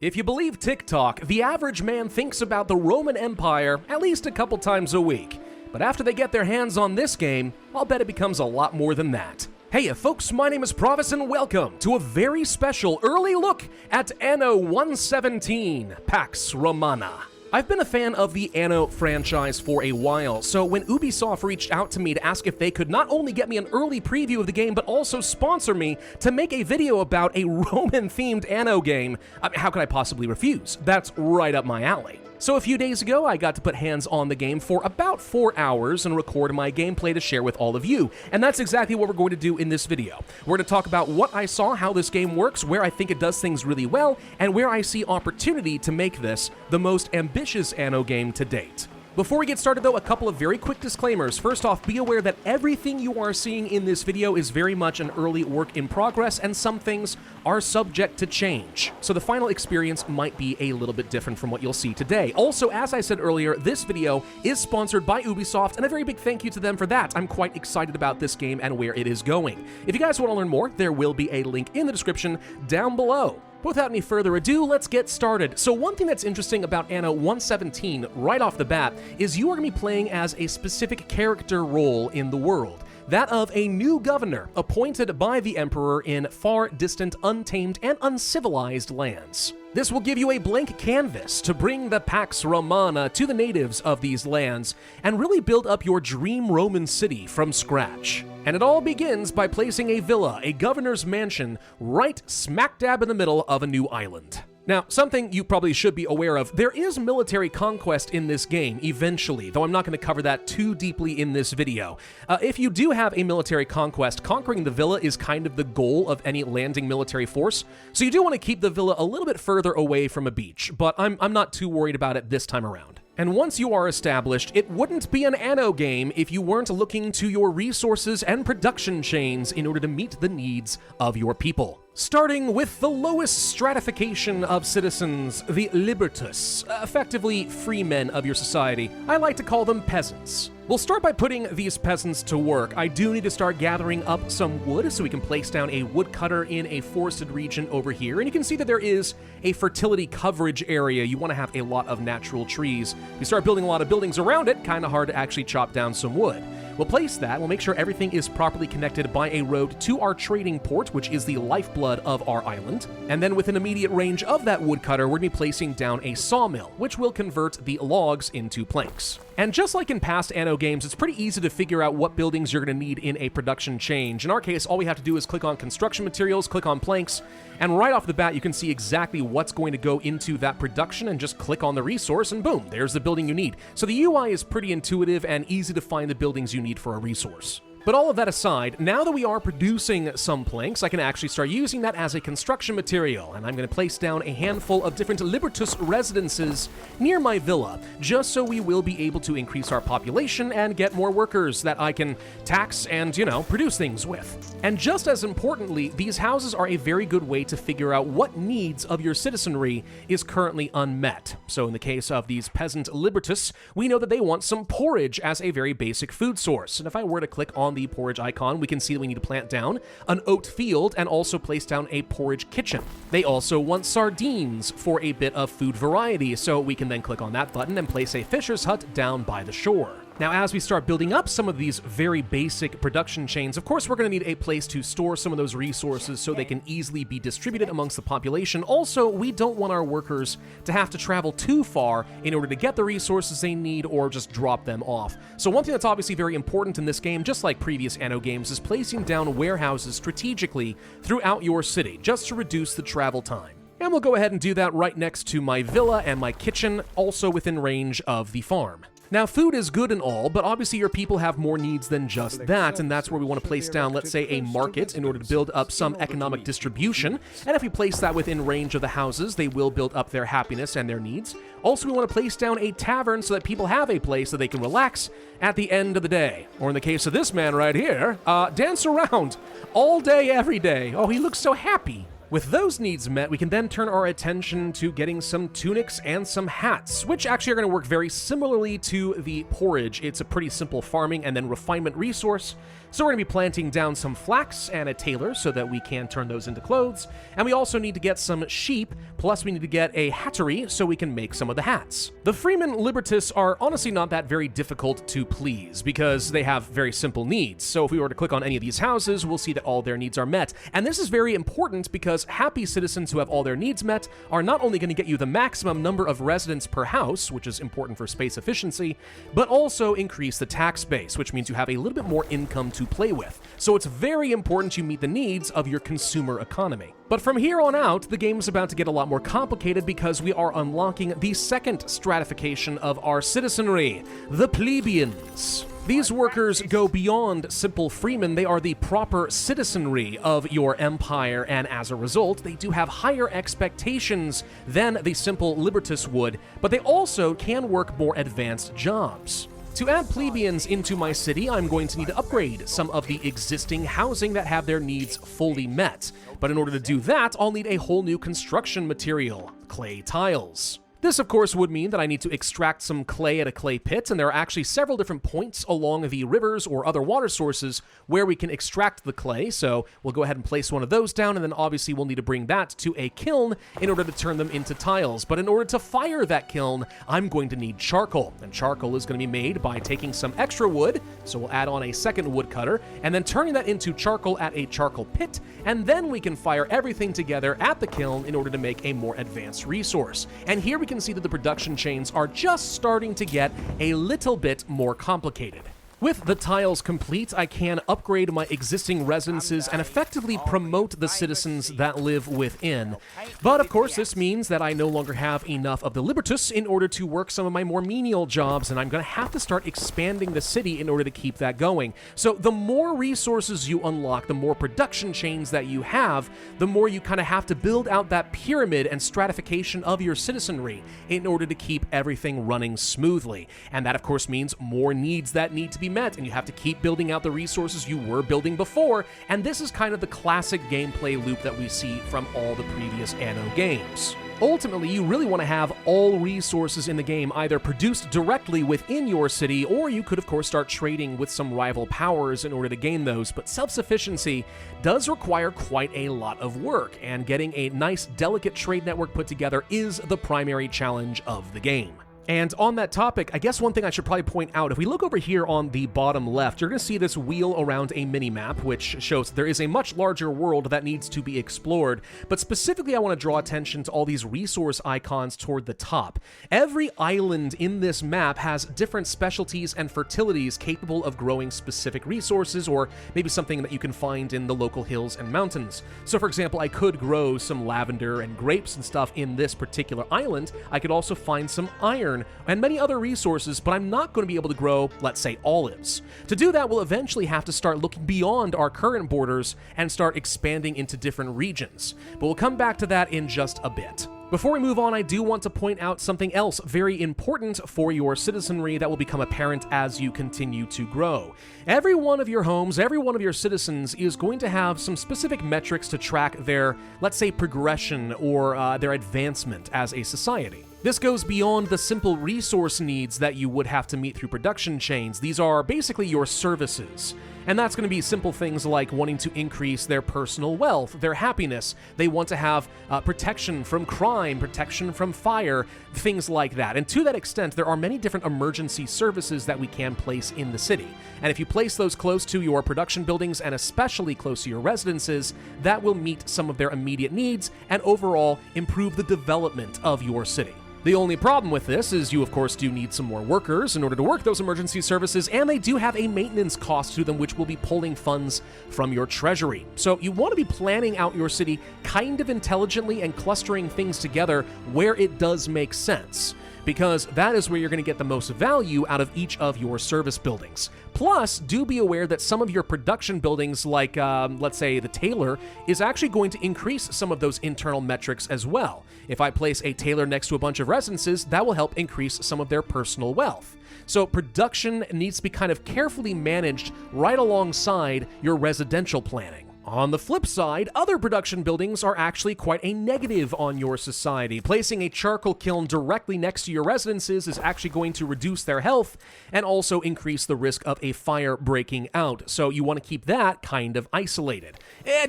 If you believe TikTok, the average man thinks about the Roman Empire at least a couple times a week. But after they get their hands on this game, I'll bet it becomes a lot more than that. Hey folks, my name is Pravus and welcome to a very special early look at Anno 117, Pax Romana. I've been a fan of the Anno franchise for a while, so when Ubisoft reached out to me to ask if they could not only get me an early preview of the game, but also sponsor me to make a video about a Roman-themed Anno game, how could I possibly refuse? That's right up my alley. So a few days ago, I got to put hands on the game for about 4 hours and record my gameplay to share with all of you. And that's exactly what we're going to do in this video. We're going to talk about what I saw, how this game works, where I think it does things really well, and where I see opportunity to make this the most ambitious Anno game to date. Before we get started though, a couple of very quick disclaimers. First off, be aware that everything you are seeing in this video is very much an early work in progress, and some things are subject to change. So the final experience might be a little bit different from what you'll see today. Also, as I said earlier, this video is sponsored by Ubisoft, and a very big thank you to them for that. I'm quite excited about this game and where it is going. If you guys want to learn more, there will be a link in the description down below. But without any further ado, let's get started. So one thing that's interesting about Anno 117 right off the bat is you are going to be playing as a specific character role in the world. That of a new governor appointed by the Emperor in far distant, untamed, and uncivilized lands. This will give you a blank canvas to bring the Pax Romana to the natives of these lands and really build up your dream Roman city from scratch. And it all begins by placing a villa, a governor's mansion, right smack dab in the middle of a new island. Now, something you probably should be aware of, there is military conquest in this game eventually, though I'm not going to cover that too deeply in this video. If you do have a military conquest, conquering the villa is kind of the goal of any landing military force, so you do want to keep the villa a little bit further away from a beach, but I'm not too worried about it this time around. And once you are established, it wouldn't be an Anno game if you weren't looking to your resources and production chains in order to meet the needs of your people. Starting with the lowest stratification of citizens, the libertus, effectively free men of your society. I like to call them peasants. We'll start by putting these peasants to work. I do need to start gathering up some wood so we can place down a woodcutter in a forested region over here. And you can see that there is a fertility coverage area. You want to have a lot of natural trees. If you start building a lot of buildings around it, kind of hard to actually chop down some wood. We'll place that, we'll make sure everything is properly connected by a road to our trading port, which is the lifeblood of our island. And then within immediate range of that woodcutter, we're going to be placing down a sawmill, which will convert the logs into planks. And just like in past Anno games, it's pretty easy to figure out what buildings you're going to need in a production change. In our case, all we have to do is click on construction materials, click on planks, and right off the bat, you can see exactly what's going to go into that production and just click on the resource and boom, there's the building you need. So the UI is pretty intuitive and easy to find the buildings you need for a resource. But all of that aside, now that we are producing some planks, I can actually start using that as a construction material, and I'm going to place down a handful of different Libertus residences near my villa, just so we will be able to increase our population and get more workers that I can tax and, produce things with. And just as importantly, these houses are a very good way to figure out what needs of your citizenry is currently unmet. So in the case of these peasant Libertus, we know that they want some porridge as a very basic food source, and if I were to click on the porridge icon, we can see that we need to plant down an oat field and also place down a porridge kitchen. They also want sardines for a bit of food variety, so we can then click on that button and place a fisher's hut down by the shore. Now, as we start building up some of these very basic production chains, of course, we're going to need a place to store some of those resources so they can easily be distributed amongst the population. Also, we don't want our workers to have to travel too far in order to get the resources they need or just drop them off. So one thing that's obviously very important in this game, just like previous Anno games, is placing down warehouses strategically throughout your city, just to reduce the travel time. And we'll go ahead and do that right next to my villa and my kitchen, also within range of the farm. Now, food is good and all, but obviously your people have more needs than just that, and that's where we want to place down, let's say, a market in order to build up some economic distribution. And if we place that within range of the houses, they will build up their happiness and their needs. Also, we want to place down a tavern so that people have a place that they can relax at the end of the day. Or in the case of this man right here, dance around all day, every day. Oh, he looks so happy. With those needs met, we can then turn our attention to getting some tunics and some hats, which actually are going to work very similarly to the porridge. It's a pretty simple farming and then refinement resource. So we're going to be planting down some flax and a tailor so that we can turn those into clothes. And we also need to get some sheep, plus we need to get a hattery so we can make some of the hats. The Freeman Libertus are honestly not that very difficult to please because they have very simple needs. So if we were to click on any of these houses, we'll see that all their needs are met. And this is very important because happy citizens who have all their needs met are not only going to get you the maximum number of residents per house, which is important for space efficiency, but also increase the tax base, which means you have a little bit more income to play with. So it's very important you meet the needs of your consumer economy. But from here on out, the game is about to get a lot more complicated because we are unlocking the second stratification of our citizenry, the plebeians. These workers go beyond simple freemen. They are the proper citizenry of your empire, and as a result, they do have higher expectations than the simple libertus would, but they also can work more advanced jobs. To add plebeians into my city, I'm going to need to upgrade some of the existing housing that have their needs fully met. But in order to do that, I'll need a whole new construction material, clay tiles. This, of course, would mean that I need to extract some clay at a clay pit, and there are actually several different points along the rivers or other water sources where we can extract the clay, so we'll go ahead and place one of those down, and then obviously we'll need to bring that to a kiln in order to turn them into tiles. But in order to fire that kiln, I'm going to need charcoal, and charcoal is going to be made by taking some extra wood, so we'll add on a second woodcutter, and then turning that into charcoal at a charcoal pit, and then we can fire everything together at the kiln in order to make a more advanced resource. And here we can see that the production chains are just starting to get a little bit more complicated. With the tiles complete, I can upgrade my existing residences and effectively promote the citizens that live within. But of course, this means that I no longer have enough of the Libertus in order to work some of my more menial jobs, and I'm going to have to start expanding the city in order to keep that going. So the more resources you unlock, the more production chains that you have, the more you kind of have to build out that pyramid and stratification of your citizenry in order to keep everything running smoothly. And that, of course, means more needs that need to be met, and you have to keep building out the resources you were building before, and this is kind of the classic gameplay loop that we see from all the previous Anno games. Ultimately, you really want to have all resources in the game either produced directly within your city, or you could of course start trading with some rival powers in order to gain those, but self-sufficiency does require quite a lot of work, and getting a nice, delicate trade network put together is the primary challenge of the game. And on that topic, I guess one thing I should probably point out, if we look over here on the bottom left, you're going to see this wheel around a mini-map, which shows there is a much larger world that needs to be explored. But specifically, I want to draw attention to all these resource icons toward the top. Every island in this map has different specialties and fertilities capable of growing specific resources, or maybe something that you can find in the local hills and mountains. So for example, I could grow some lavender and grapes and stuff in this particular island. I could also find some iron and many other resources, but I'm not going to be able to grow, let's say, olives. To do that, we'll eventually have to start looking beyond our current borders and start expanding into different regions. But we'll come back to that in just a bit. Before we move on, I do want to point out something else very important for your citizenry that will become apparent as you continue to grow. Every one of your homes, every one of your citizens is going to have some specific metrics to track their, let's say, progression or their advancement as a society. This goes beyond the simple resource needs that you would have to meet through production chains. These are basically your services. And that's going to be simple things like wanting to increase their personal wealth, their happiness. They want to have protection from crime, protection from fire, things like that. And to that extent, there are many different emergency services that we can place in the city. And if you place those close to your production buildings and especially close to your residences, that will meet some of their immediate needs and overall improve the development of your city. The only problem with this is you, of course, do need some more workers in order to work those emergency services, and they do have a maintenance cost to them, which will be pulling funds from your treasury. So you want to be planning out your city kind of intelligently and clustering things together where it does make sense, because that is where you're going to get the most value out of each of your service buildings. Plus, do be aware that some of your production buildings, like, let's say, the tailor, is actually going to increase some of those internal metrics as well. If I place a tailor next to a bunch of residences, that will help increase some of their personal wealth. So production needs to be kind of carefully managed right alongside your residential planning. On the flip side, other production buildings are actually quite a negative on your society. Placing a charcoal kiln directly next to your residences is actually going to reduce their health and also increase the risk of a fire breaking out. So you want to keep that kind of isolated.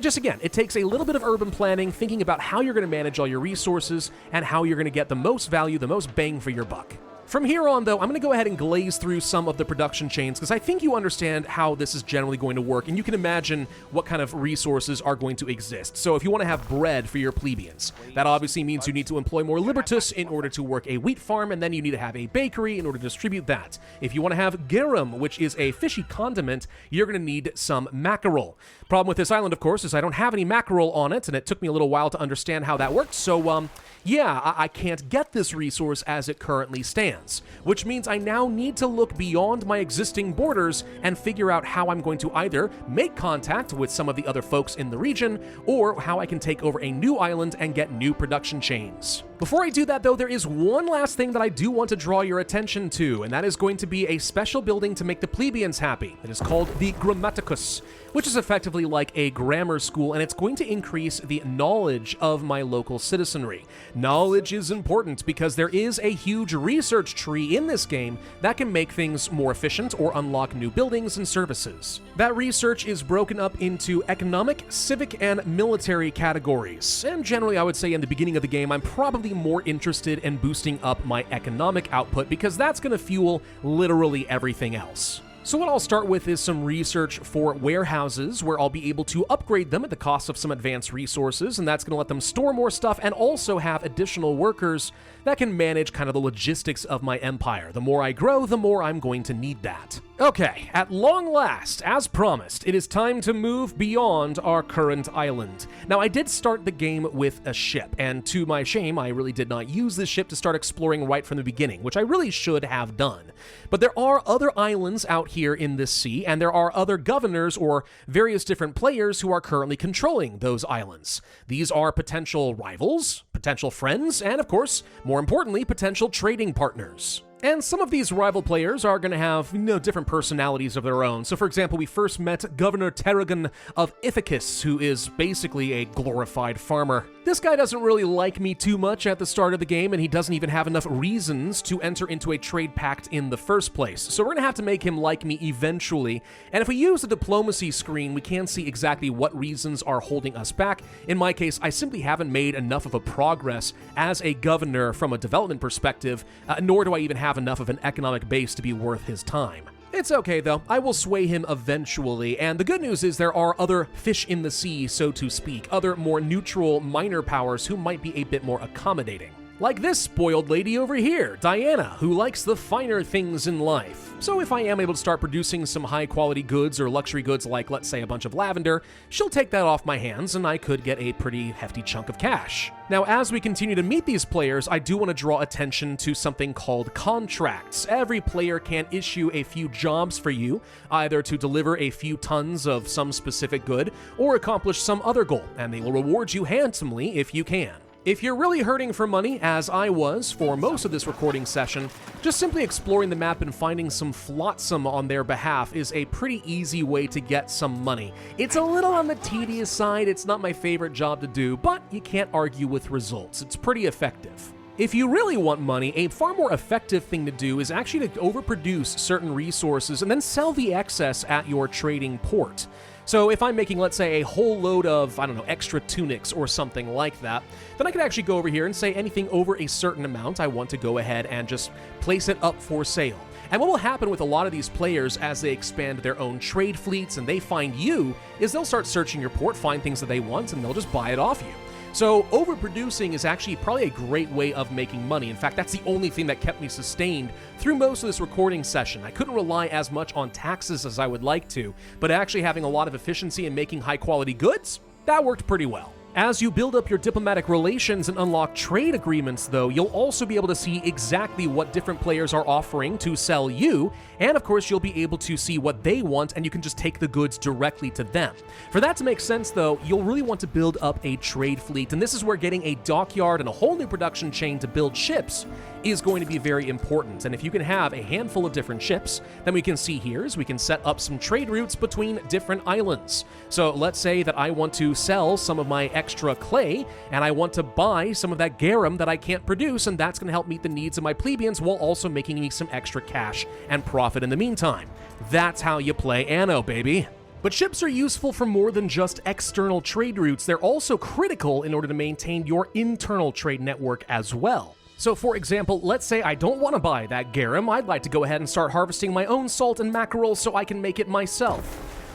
Just again, it takes a little bit of urban planning, thinking about how you're going to manage all your resources and how you're going to get the most value, the most bang for your buck. From here on, though, I'm going to go ahead and glaze through some of the production chains because I think you understand how this is generally going to work, and you can imagine what kind of resources are going to exist. So if you want to have bread for your plebeians, that obviously means you need to employ more libertus in order to work a wheat farm, and then you need to have a bakery in order to distribute that. If you want to have garum, which is a fishy condiment, you're going to need some mackerel. Problem with this island, of course, is I don't have any mackerel on it, and it took me a little while to understand how that works, so, yeah, I can't get this resource as it currently stands, which means I now need to look beyond my existing borders and figure out how I'm going to either make contact with some of the other folks in the region, or how I can take over a new island and get new production chains. Before I do that, though, there is one last thing that I do want to draw your attention to, and that is going to be a special building to make the plebeians happy. It is called the Grammaticus, which is effectively like a grammar school, and it's going to increase the knowledge of my local citizenry. Knowledge is important because there is a huge research tree in this game that can make things more efficient or unlock new buildings and services. That research is broken up into economic, civic, and military categories, and generally I would say in the beginning of the game I'm probably more interested in boosting up my economic output because that's going to fuel literally everything else. So what I'll start with is some research for warehouses, where I'll be able to upgrade them at the cost of some advanced resources, and that's going to let them store more stuff and also have additional workers that can manage kind of the logistics of my empire. The more I grow, the more I'm going to need that. Okay, at long last, as promised, it is time to move beyond our current island. Now, I did start the game with a ship, and to my shame, I really did not use this ship to start exploring right from the beginning, which I really should have done. But there are other islands out here in this sea, and there are other governors or various different players who are currently controlling those islands. These are potential rivals, potential friends, and of course, more importantly, potential trading partners. And some of these rival players are going to have, different personalities of their own. So for example, we first met Governor Terragon of Ithacus, who is basically a glorified farmer. This guy doesn't really like me too much at the start of the game, and he doesn't even have enough reasons to enter into a trade pact in the first place. So we're going to have to make him like me eventually. And if we use the diplomacy screen, we can see exactly what reasons are holding us back. In my case, I simply haven't made enough of a progress as a governor from a development perspective, nor do I even have enough of an economic base to be worth his time. It's okay though, I will sway him eventually, and the good news is there are other fish in the sea, so to speak, other more neutral minor powers who might be a bit more accommodating. Like this spoiled lady over here, Diana, who likes the finer things in life. So if I am able to start producing some high quality goods or luxury goods like, let's say, a bunch of lavender, she'll take that off my hands and I could get a pretty hefty chunk of cash. Now, as we continue to meet these players, I do want to draw attention to something called contracts. Every player can issue a few jobs for you, either to deliver a few tons of some specific good or accomplish some other goal, and they will reward you handsomely if you can. If you're really hurting for money, as I was for most of this recording session, just simply exploring the map and finding some flotsam on their behalf is a pretty easy way to get some money. It's a little on the tedious side, it's not my favorite job to do, but you can't argue with results. It's pretty effective. If you really want money, a far more effective thing to do is actually to overproduce certain resources and then sell the excess at your trading port. So if I'm making, let's say, a whole load of, extra tunics or something like that, then I could actually go over here and say anything over a certain amount, I want to go ahead and just place it up for sale. And what will happen with a lot of these players as they expand their own trade fleets and they find you, is they'll start searching your port, find things that they want, and they'll just buy it off you. So overproducing is actually probably a great way of making money. In fact, that's the only thing that kept me sustained through most of this recording session. I couldn't rely as much on taxes as I would like to, but actually having a lot of efficiency and making high quality goods, that worked pretty well. As you build up your diplomatic relations and unlock trade agreements, though, you'll also be able to see exactly what different players are offering to sell you, and of course you'll be able to see what they want, and you can just take the goods directly to them. For that to make sense, though, you'll really want to build up a trade fleet, and this is where getting a dockyard and a whole new production chain to build ships is going to be very important. And if you can have a handful of different ships, then we can see here is we can set up some trade routes between different islands. So let's say that I want to sell some of my extra clay, and I want to buy some of that garum that I can't produce, and that's going to help meet the needs of my plebeians while also making me some extra cash and profit in the meantime. That's how you play Anno, baby. But ships are useful for more than just external trade routes. They're also critical in order to maintain your internal trade network as well. So for example, let's say I don't want to buy that garum. I'd like to go ahead and start harvesting my own salt and mackerel so I can make it myself.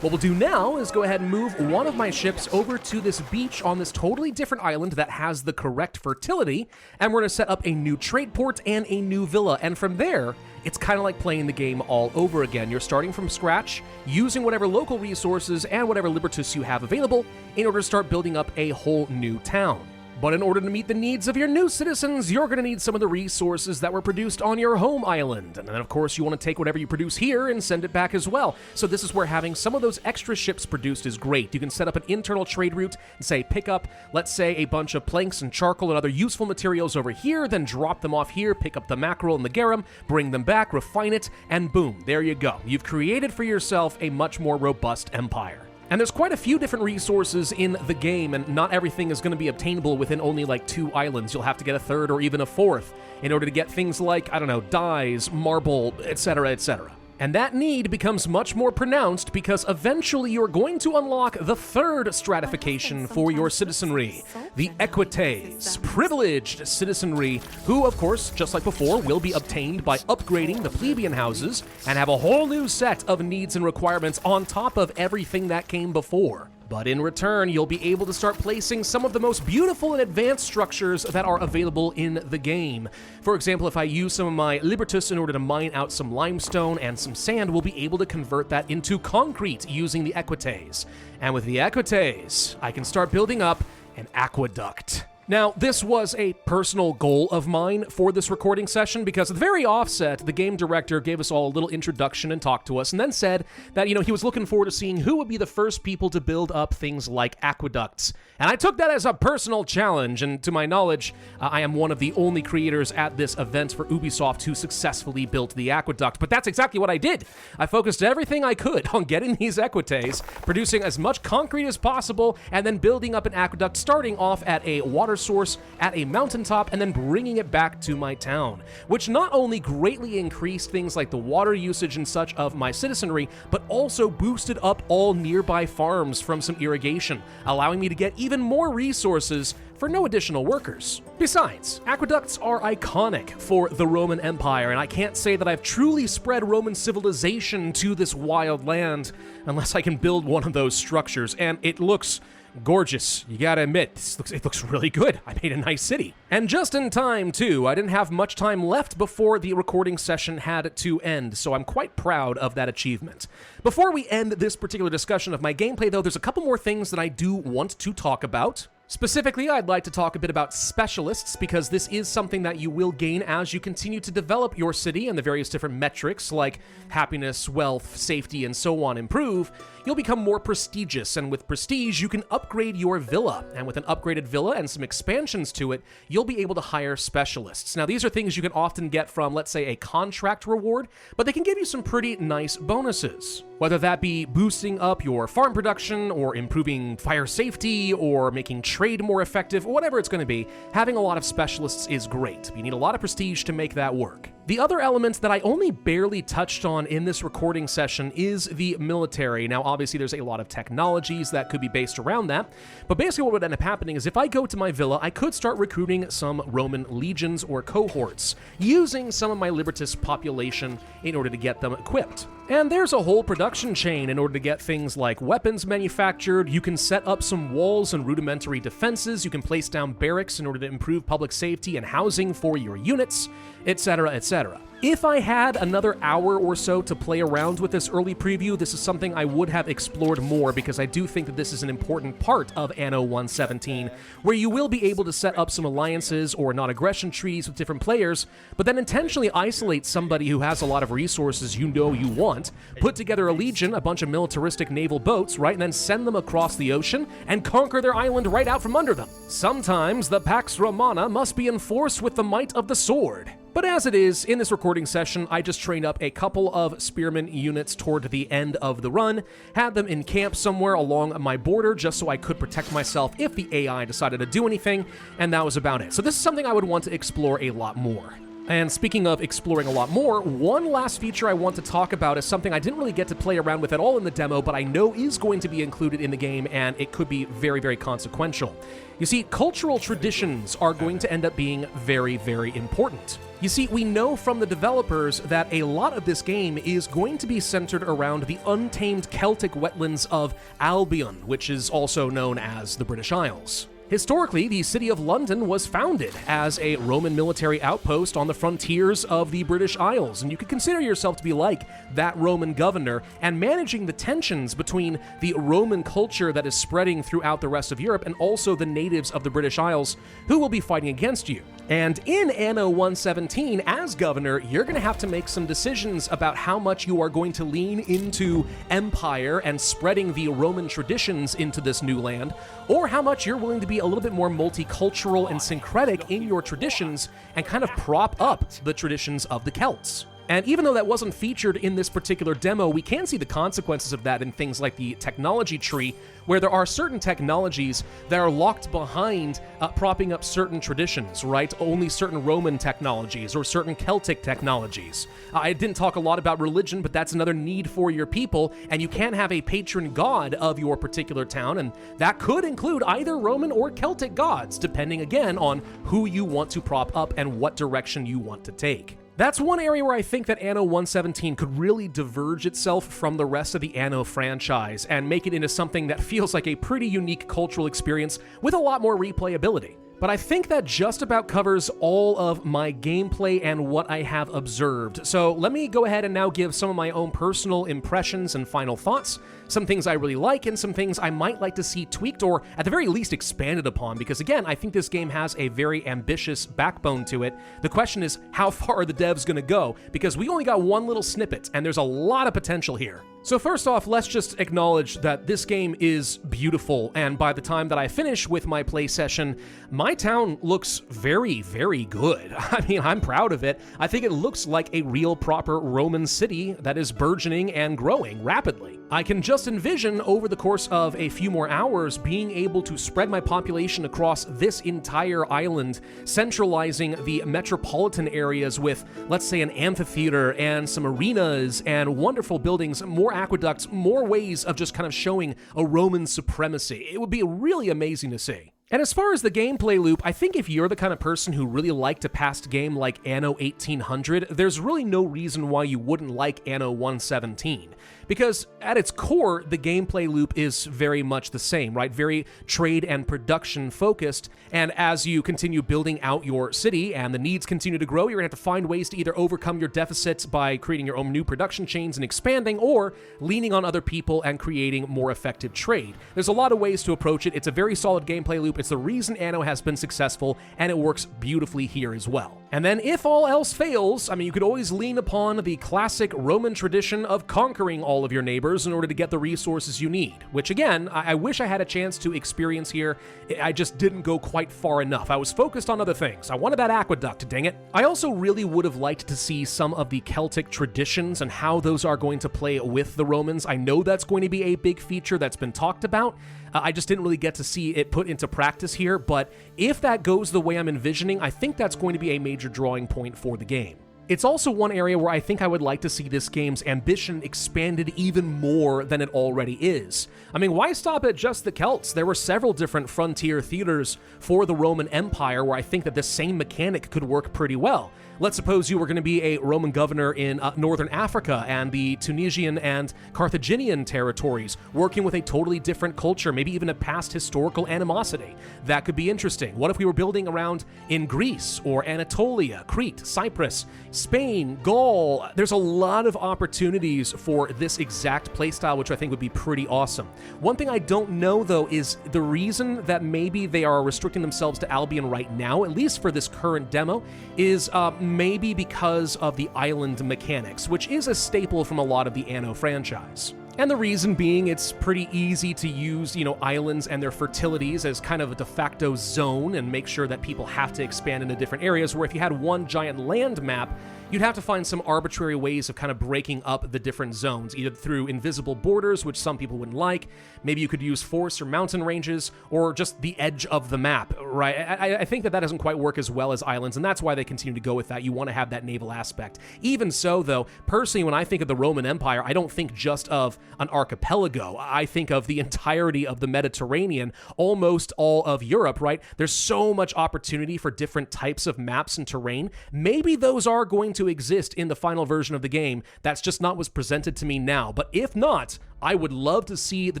What we'll do now is go ahead and move one of my ships over to this beach on this totally different island that has the correct fertility, and we're going to set up a new trade port and a new villa, and from there, it's kind of like playing the game all over again. You're starting from scratch, using whatever local resources and whatever libertus you have available in order to start building up a whole new town. But in order to meet the needs of your new citizens, you're going to need some of the resources that were produced on your home island. And then, of course, you want to take whatever you produce here and send it back as well. So this is where having some of those extra ships produced is great. You can set up an internal trade route and say, pick up, let's say, a bunch of planks and charcoal and other useful materials over here, then drop them off here, pick up the mackerel and the garum, bring them back, refine it, and boom, there you go. You've created for yourself a much more robust empire. And there's quite a few different resources in the game, and not everything is going to be obtainable within only like 2 islands. You'll have to get a third or even a fourth in order to get things like, I don't know, dyes, marble, etc., etc. And that need becomes much more pronounced because eventually you're going to unlock the third stratification for your citizenry, the equites, privileged citizenry, who, of course, just like before, will be obtained by upgrading the plebeian houses and have a whole new set of needs and requirements on top of everything that came before. But in return, you'll be able to start placing some of the most beautiful and advanced structures that are available in the game. For example, if I use some of my libertus in order to mine out some limestone and some sand, we'll be able to convert that into concrete using the equites. And with the equites, I can start building up an aqueduct. Now, this was a personal goal of mine for this recording session because at the very offset, the game director gave us all a little introduction and talked to us and then said that, he was looking forward to seeing who would be the first people to build up things like aqueducts. And I took that as a personal challenge, and to my knowledge, I am one of the only creators at this event for Ubisoft who successfully built the aqueduct. But that's exactly what I did. I focused everything I could on getting these equites, producing as much concrete as possible, and then building up an aqueduct, starting off at a water source at a mountaintop and then bringing it back to my town, which not only greatly increased things like the water usage and such of my citizenry, but also boosted up all nearby farms from some irrigation, allowing me to get even more resources for no additional workers. Besides, aqueducts are iconic for the Roman Empire, and I can't say that I've truly spread Roman civilization to this wild land unless I can build one of those structures, and it looks gorgeous. You gotta admit, it looks really good. I made a nice city. And just in time, too. I didn't have much time left before the recording session had to end, so I'm quite proud of that achievement. Before we end this particular discussion of my gameplay, though, there's a couple more things that I do want to talk about. Specifically, I'd like to talk a bit about specialists, because this is something that you will gain as you continue to develop your city and the various different metrics like happiness, wealth, safety, and so on improve. You'll become more prestigious, and with prestige, you can upgrade your villa. And with an upgraded villa and some expansions to it, you'll be able to hire specialists. Now, these are things you can often get from, let's say, a contract reward, but they can give you some pretty nice bonuses. Whether that be boosting up your farm production, or improving fire safety, or making trade more effective, or whatever it's going to be, having a lot of specialists is great. You need a lot of prestige to make that work. The other element that I only barely touched on in this recording session is the military. Now, obviously, there's a lot of technologies that could be based around that, but basically what would end up happening is if I go to my villa, I could start recruiting some Roman legions or cohorts, using some of my Libertus population in order to get them equipped. And there's a whole production chain in order to get things like weapons manufactured. You can set up some walls and rudimentary defenses. You can place down barracks in order to improve public safety and housing for your units, etc., etc. If I had another hour or so to play around with this early preview, this is something I would have explored more because I do think that this is an important part of Anno 117, where you will be able to set up some alliances or non-aggression treaties with different players, but then intentionally isolate somebody who has a lot of resources you know you want, put together a legion, a bunch of militaristic naval boats, right, and then send them across the ocean and conquer their island right out from under them. Sometimes the Pax Romana must be enforced with the might of the sword. But as it is, in this recording session, I just trained up a couple of spearmen units toward the end of the run, had them in camp somewhere along my border just so I could protect myself if the AI decided to do anything, and that was about it. So this is something I would want to explore a lot more. And speaking of exploring a lot more, one last feature I want to talk about is something I didn't really get to play around with at all in the demo, but I know is going to be included in the game, and it could be very, very consequential. You see, cultural traditions are going to end up being very, very important. You see, we know from the developers that a lot of this game is going to be centered around the untamed Celtic wetlands of Albion, which is also known as the British Isles. Historically, the city of London was founded as a Roman military outpost on the frontiers of the British Isles, and you could consider yourself to be like that Roman governor and managing the tensions between the Roman culture that is spreading throughout the rest of Europe and also the natives of the British Isles who will be fighting against you. And in Anno 117, as governor, you're going to have to make some decisions about how much you are going to lean into empire and spreading the Roman traditions into this new land, or how much you're willing to be a little bit more multicultural and syncretic in your traditions and kind of prop up the traditions of the Celts. And even though that wasn't featured in this particular demo, we can see the consequences of that in things like the technology tree, where there are certain technologies that are locked behind propping up certain traditions, right? Only certain Roman technologies or certain Celtic technologies. I didn't talk a lot about religion, but that's another need for your people, and you can have a patron god of your particular town, and that could include either Roman or Celtic gods, depending again on who you want to prop up and what direction you want to take. That's one area where I think that Anno 117 could really diverge itself from the rest of the Anno franchise and make it into something that feels like a pretty unique cultural experience with a lot more replayability. But I think that just about covers all of my gameplay and what I have observed. So let me go ahead and now give some of my own personal impressions and final thoughts, some things I really like and some things I might like to see tweaked or at the very least expanded upon, because again, I think this game has a very ambitious backbone to it. The question is, how far are the devs going to go? Because we only got one little snippet and there's a lot of potential here. So first off, let's just acknowledge that this game is beautiful, and by the time that I finish with my play session, my town looks very, very good. I mean, I'm proud of it. I think it looks like a real proper Roman city that is burgeoning and growing rapidly. I can just envision over the course of a few more hours being able to spread my population across this entire island, centralizing the metropolitan areas with, let's say, an amphitheater and some arenas and wonderful buildings, more aqueducts, more ways of just kind of showing a Roman supremacy. It would be really amazing to see. And as far as the gameplay loop, I think if you're the kind of person who really liked a past game like Anno 1800, there's really no reason why you wouldn't like Anno 117. Because at its core, the gameplay loop is very much the same, right? Very trade and production focused. And as you continue building out your city and the needs continue to grow, you're gonna have to find ways to either overcome your deficits by creating your own new production chains and expanding, or leaning on other people and creating more effective trade. There's a lot of ways to approach it. It's a very solid gameplay loop. It's the reason Anno has been successful, and it works beautifully here as well. And then if all else fails, I mean, you could always lean upon the classic Roman tradition of conquering all of your neighbors in order to get the resources you need, which again, I wish I had a chance to experience here. I just didn't go quite far enough. I was focused on other things. I wanted that aqueduct, dang it. I also really would have liked to see some of the Celtic traditions and how those are going to play with the Romans. I know that's going to be a big feature that's been talked about. I just didn't really get to see it put into practice here, but if that goes the way I'm envisioning, I think that's going to be a major drawing point for the game. It's also one area where I think I would like to see this game's ambition expanded even more than it already is. I mean, why stop at just the Celts? There were several different frontier theaters for the Roman Empire where I think that this same mechanic could work pretty well. Let's suppose you were going to be a Roman governor in northern Africa and the Tunisian and Carthaginian territories, working with a totally different culture, maybe even a past historical animosity. That could be interesting. What if we were building around in Greece or Anatolia, Crete, Cyprus, Spain, Gaul? There's a lot of opportunities for this exact playstyle, which I think would be pretty awesome. One thing I don't know, though, is the reason that maybe they are restricting themselves to Albion right now, at least for this current demo, is maybe because of the island mechanics, which is a staple from a lot of the Anno franchise. And the reason being, it's pretty easy to use, islands and their fertilities as kind of a de facto zone and make sure that people have to expand into different areas, where if you had one giant land map, you'd have to find some arbitrary ways of kind of breaking up the different zones, either through invisible borders, which some people wouldn't like, maybe you could use forests or mountain ranges, or just the edge of the map, right? I think that doesn't quite work as well as islands, and that's why they continue to go with that. You want to have that naval aspect. Even so, though, personally, when I think of the Roman Empire, I don't think just of an archipelago. I think of the entirety of the Mediterranean, almost all of Europe, right? There's so much opportunity for different types of maps and terrain. Maybe those are going to exist in the final version of the game. That's just not what's presented to me now. But if not, I would love to see the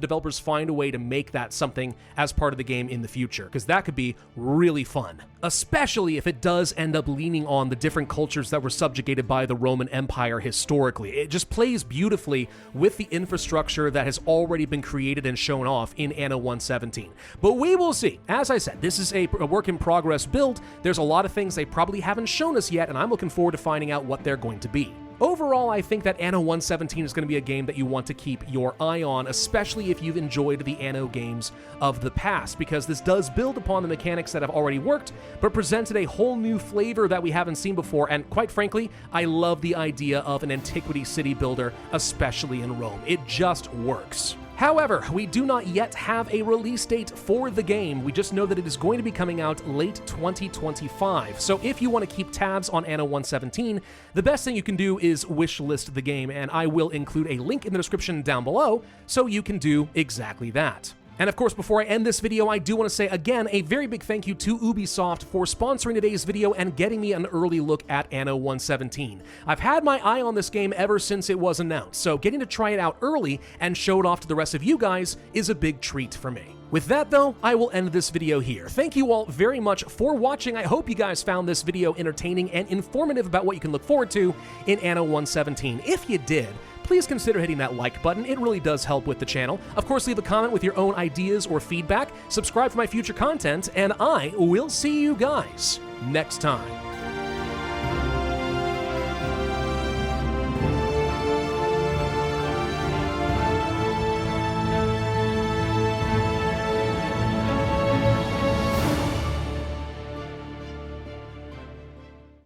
developers find a way to make that something as part of the game in the future, because that could be really fun. Especially if it does end up leaning on the different cultures that were subjugated by the Roman Empire historically. It just plays beautifully with the infrastructure that has already been created and shown off in Anno 117. But we will see. As I said, this is a work in progress build. There's a lot of things they probably haven't shown us yet, and I'm looking forward to finding out what they're going to be. Overall, I think that Anno 117 is going to be a game that you want to keep your eye on, especially if you've enjoyed the Anno games of the past, because this does build upon the mechanics that have already worked, but presented a whole new flavor that we haven't seen before, and quite frankly, I love the idea of an antiquity city builder, especially in Rome. It just works. However, we do not yet have a release date for the game. We just know that it is going to be coming out late 2025. So if you want to keep tabs on Anno 117, the best thing you can do is wishlist the game, and I will include a link in the description down below so you can do exactly that. And of course, before I end this video, I do want to say again a very big thank you to Ubisoft for sponsoring today's video and getting me an early look at Anno 117. I've had my eye on this game ever since it was announced, so getting to try it out early and show it off to the rest of you guys is a big treat for me. With that though, I will end this video here. Thank you all very much for watching. I hope you guys found this video entertaining and informative about what you can look forward to in Anno 117. If you did, please consider hitting that like button. It really does help with the channel. Of course, leave a comment with your own ideas or feedback, subscribe for my future content, and I will see you guys next time.